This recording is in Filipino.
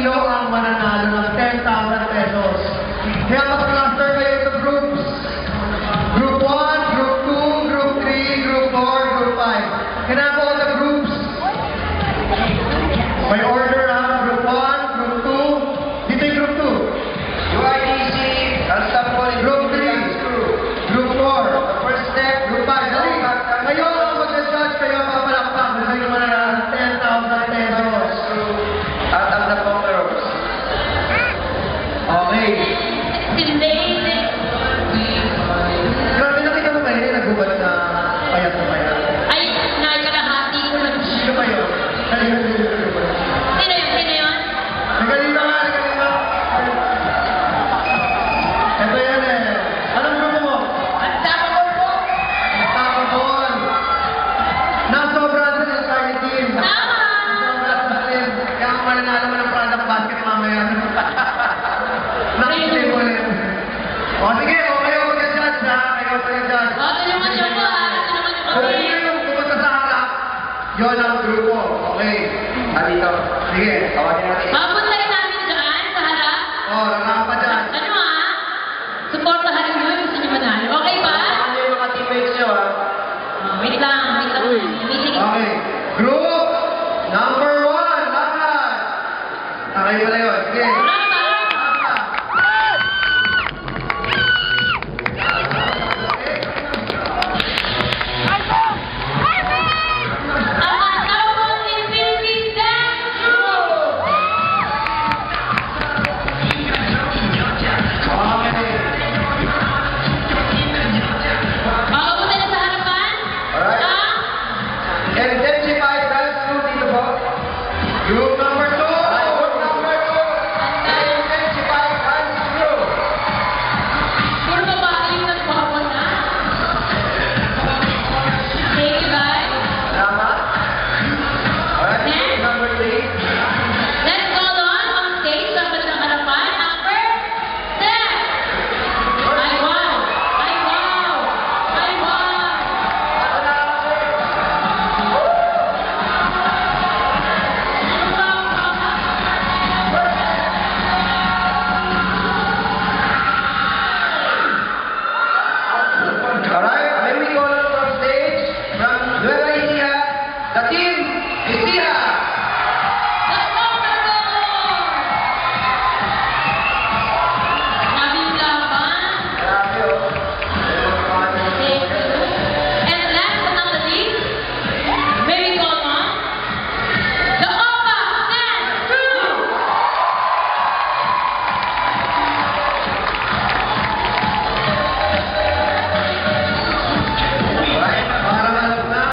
tatlo ang mananalo ng 10,000 pesos. Kaya mag-cluster kayo sa groups. Group 1, Group 2, Group 3, Group 4, Group 5. Can I have all the groups? By order ha, Group 1, Group 2. Dito yung Group 2. UIDC, Alstampo, Group 3, Group 4, The first step, Group 5. Dali, kayo ang mag-judge, kayo ang papalakpak. Gusto nyo mananalo ng 10,000 pesos. at ang na-conquerors. Okay. Grabe, nakita mo ba yun? Nagubad na payat na payat. Ay, nakalahati ko lang. Sino ba yun? Kanina Sino yun? Sino yun? Nagalina nga, nagalina. Ito yan eh. Anong grupo mo? Ang tapos po. Tapabol. Nasobra sa yung Charlie Team. Tama! Nasobra sa team. Kaya ang mananalo mo ng product basket mamaya. Nakikita mo ulit. O sige, o kayo mag-judge ha. Kayo mag-judge. O, tulungan niyo po ha. Tulungan niyo Kung kami. sino yung pumunta sa harap, yun ang grupo. Okay. Dito. Sige. Tawagin natin. Mabot